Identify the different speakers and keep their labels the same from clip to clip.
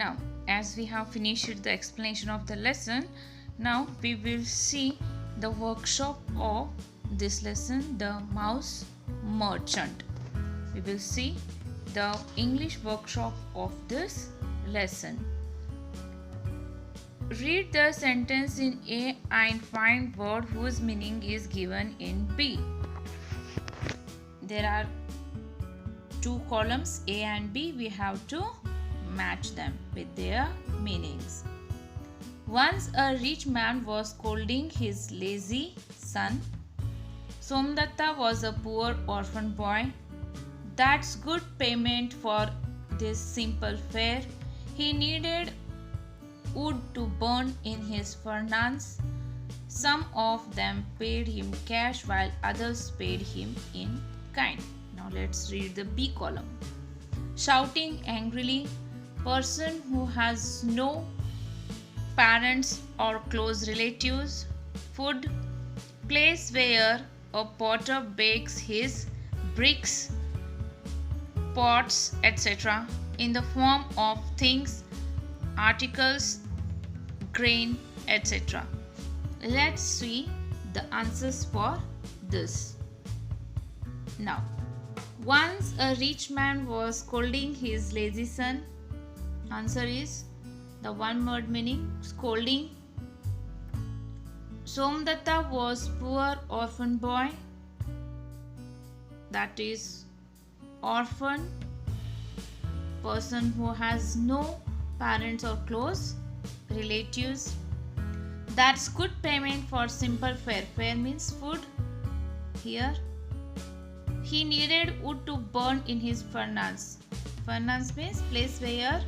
Speaker 1: Now, as we have finished the explanation of the lesson, now we will see the workshop of this lesson, the mouse merchant. We will see the English workshop of this lesson. Read the sentence in A and find word whose meaning is given in B. There are two columns A and B. We have to match them with their meanings. Once a rich man was scolding his lazy son. Somdatta was a poor orphan boy. That's good payment for this simple fare. He needed wood to burn in his furnace. Some of them paid him cash while others paid him in kind. Now let's read the B column. Shouting angrily, person who has no parents or close relatives. Food, place where a potter bakes his bricks, pots, etc. in the form of things, articles, grain, etc. Let's see the answers for this. Now, once a rich man was scolding his lazy son. Answer is the one word meaning scolding. Somdatta was poor orphan boy. That is orphan, person who has no parents or close relatives. That's good payment for simple fare. Fare means food here. He needed wood to burn in his furnace. Furnace means place where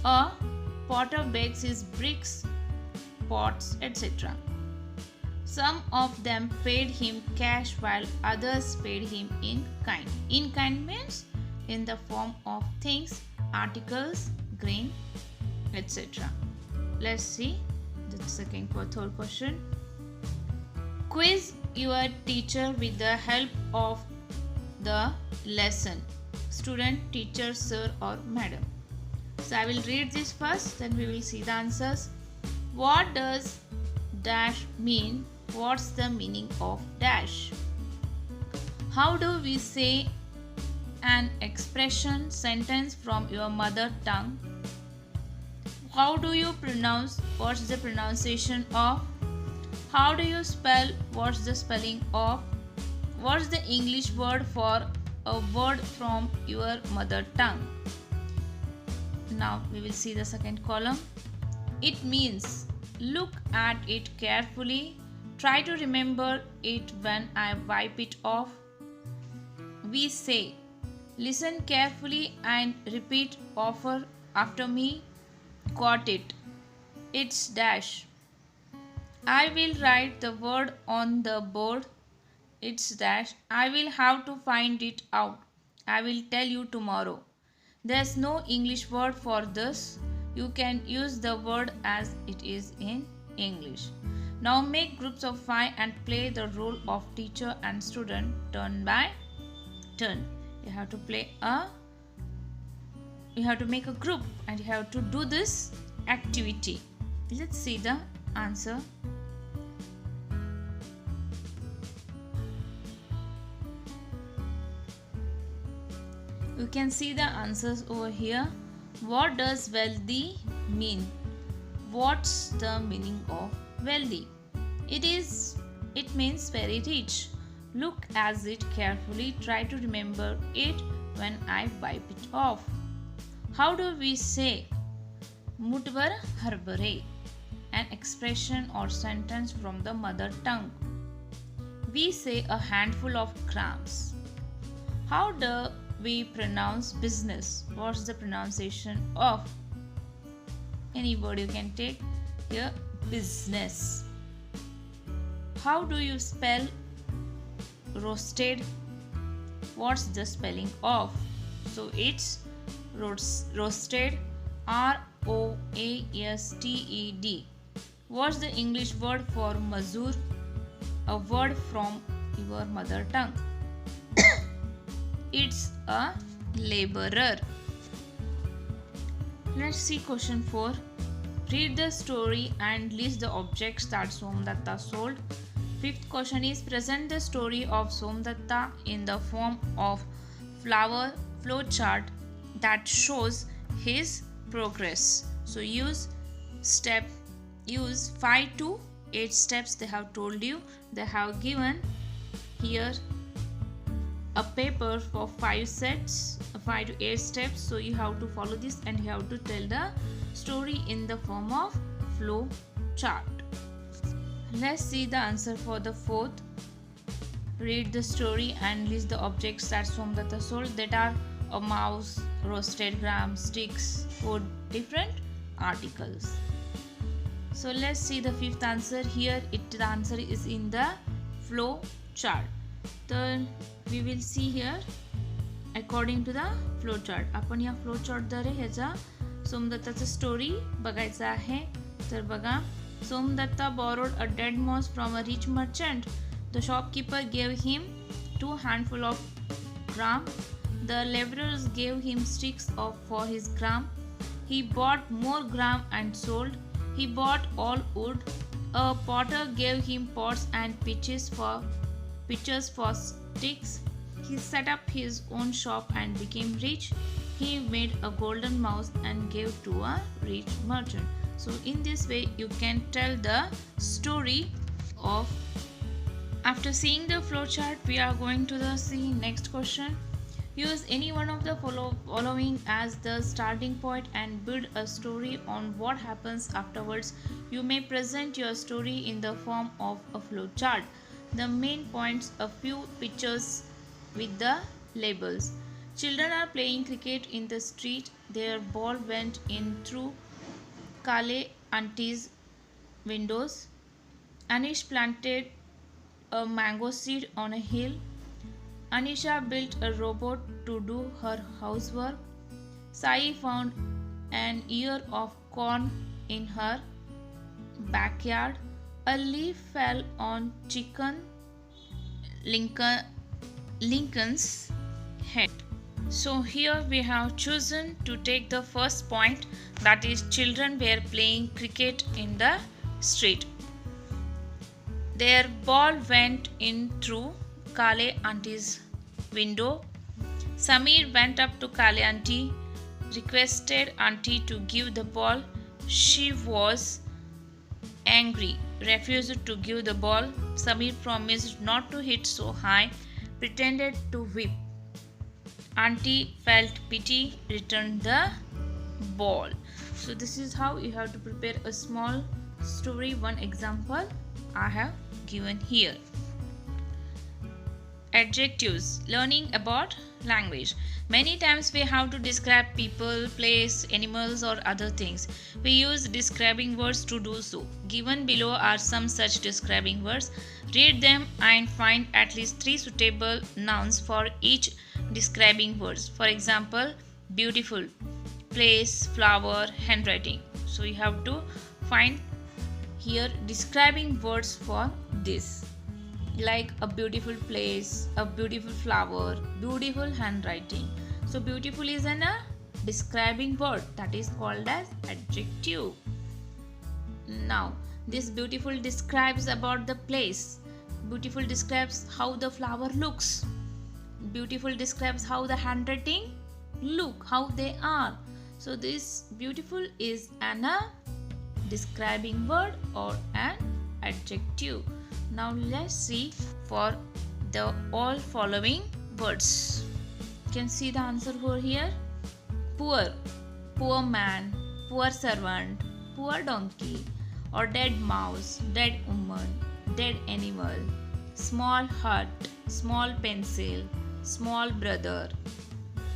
Speaker 1: a potter bakes his bricks, pots, etc. Some of them paid him cash while others paid him in kind. In kind means in the form of things, articles, grain, etc. Let's see the third question. Quiz your teacher with the help of the lesson. Student, teacher, sir or madam. So I will read this first, then we will see the answers. What does dash mean? What's the meaning of dash? How do we say an expression, sentence from your mother tongue? How do you pronounce? What's the pronunciation of? How do you spell? What's the spelling of? What's the English word for a word from your mother tongue? Now we will see the second column. It means look at it carefully. Try to remember it when I wipe it off. We say, listen carefully and repeat offer after me. Got it. It's dash. I will write the word on the board. It's dash. I will have to find it out. I will tell you tomorrow. There's no English word for this. You can use the word as it is in English. Now make groups of 5 and play the role of teacher and student turn by turn. You have to make a group and you have to do this activity. Let's see the answer. You can see the answers over here. What does wealthy mean? What's the meaning of wealthy? It means very rich. Look at it carefully. Try to remember it when I wipe it off. How do we say mutvar harbare? An expression or sentence from the mother tongue. We say a handful of grams. How do we pronounce business? What's the pronunciation of? Any word you can take here. Business. How do you spell roasted? What's the spelling of? So it's roasted. ROASTED. What's the English word for mazur? A word from your mother tongue. It's a laborer. Let's see question 4. Read the story and list the objects that Somdatta sold. Fifth question is present the story of Somdatta in the form of flow chart that shows his progress. So use 5 to 8 steps they have told you. They have given here a paper for 5 to 8 steps. So you have to follow this and you have to tell the story in the form of flow chart. Let's see the answer for the fourth. Read the story and list the objects that Somdatta sold, that are a mouse, roasted gram, sticks, food, different articles. So let's see the fifth answer. Here the answer is in the flow chart. Then we will see here according to the flow chart. आपण या flow chart द्वारे ह्याचा सोमदत्ताचा story बघायचा आहे. तर बघा, Somdatta borrowed a dead mouse from a rich merchant. The shopkeeper gave him 2 handfuls of gram. The laborers gave him sticks for his gram. He bought more gram and sold. He bought all wood. A potter gave him pots and pitchers for sticks. He set up his own shop and became rich. He made a golden mouse and gave to a rich merchant. So in this way you can tell the story of. After seeing the flowchart, we are going to see next question. Use any one of the following as the starting point and build a story on what happens afterwards. You may present your story in the form of a flowchart. The main points: a few pictures with the labels. Children are playing cricket in the street. Their ball went in through Kale auntie's windows. Anish planted a mango seed on a hill. Anisha built a robot to do her housework. Sai found an ear of corn in her backyard. A leaf fell on Lincoln's head. So here we have chosen to take the first point, that is children were playing cricket in the street. Their ball went in through Kale auntie's window. Samir went up to Kale auntie, requested auntie to give the ball. She was angry, refused to give the ball. Samir promised not to hit so high, pretended to whip. Auntie felt pity, returned the ball. So this is how you have to prepare a small story. One example I have given here. Adjectives. Learning about language. Many times we have to describe people, place, animals or other things. We use describing words to do so. Given below are some such describing words. Read them and find at least 3 suitable nouns for each describing words. For example, beautiful, place, flower, handwriting. So you have to find here describing words for this, like a beautiful place, a beautiful flower, beautiful handwriting. So beautiful is a describing word, that is called as adjective. Now this beautiful describes about the place. Beautiful describes how the flower looks. Beautiful describes how the handwriting look, how they are. So this beautiful is an describing word or an adjective. Now let's see for the all following words. You can see the answer over here. Poor, poor man, poor servant, poor donkey, or dead mouse, dead woman, dead animal, small hut, small pencil, small brother,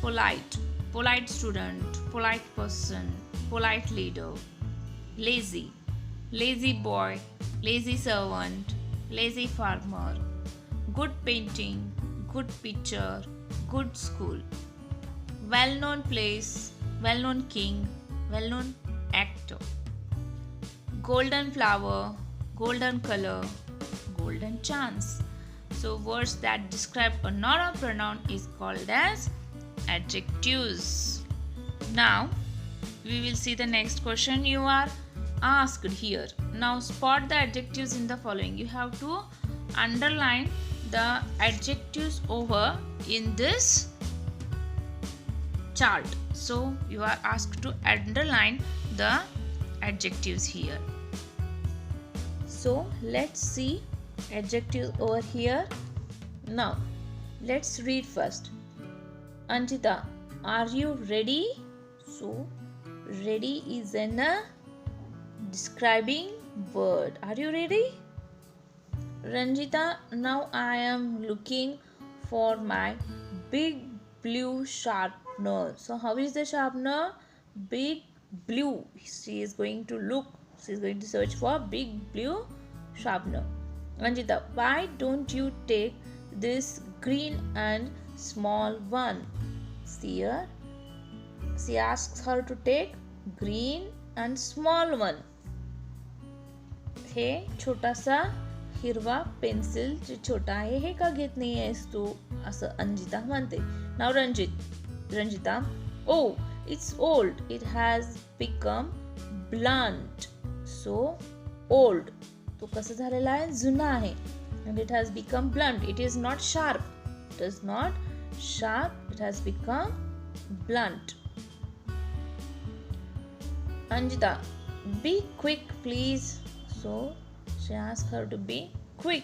Speaker 1: polite, polite student, polite person, polite leader, lazy, lazy boy, lazy servant, lazy farmer, good painting, good picture, good school, well-known place, well-known king, well-known actor, golden flower, golden color, golden chance. So words that describe a noun or pronoun is called as adjectives. Now we will see the next question you are asked here. Now spot the adjectives in the following. You have to underline the adjectives over in this chart. So you are asked to underline the adjectives here. So let's see adjectives over here. Now let's read first. Anjita, are you ready? So ready is an describing word. Are you ready? Ranjita, now I am looking for my big blue sharpener. So how is the sharpener? Big blue. She is going to search for big blue sharpener. Ranjita, why don't you take this green and small one? Here, she asks her to take green and small one. हे छोटासा हिरवा pencil जे छोटा आहे हे का घेत नाही आहेस तू असं अंजिता म्हणते. नाव Ranjita, oh it's old, it has become blunt. So old तो कसं झालेला आहे, जुना आहे. And it has become blunt, it is not sharp, it has become blunt. Anjita, be quick please. So she asked her to be quick,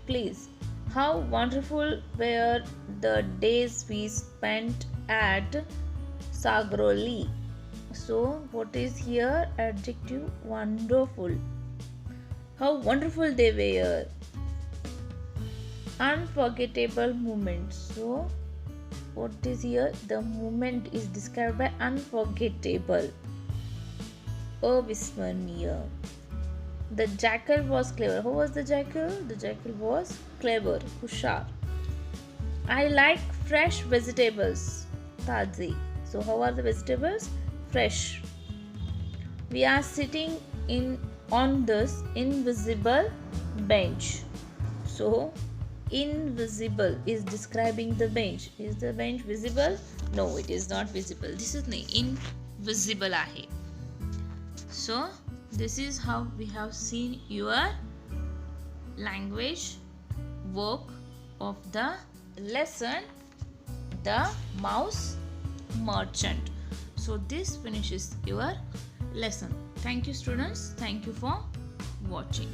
Speaker 1: please. How wonderful were the days we spent at Sagroli. So what is here? Adjective wonderful. How wonderful they were. Unforgettable moments. So what is here? The moment is described by unforgettable. Avismरणीय. The jackal was clever. Who was the jackal? The jackal was clever, हुशार. I like fresh vegetables. ताजे. So how are the vegetables? Fresh. We are sitting on this invisible bench. So invisible is describing the bench. Is the bench visible? No, it is not visible. This is invisible आहे. So this is how we have seen your language work of the lesson, The Mouse Merchant. So this finishes your lesson. Thank you students. Thank you for watching.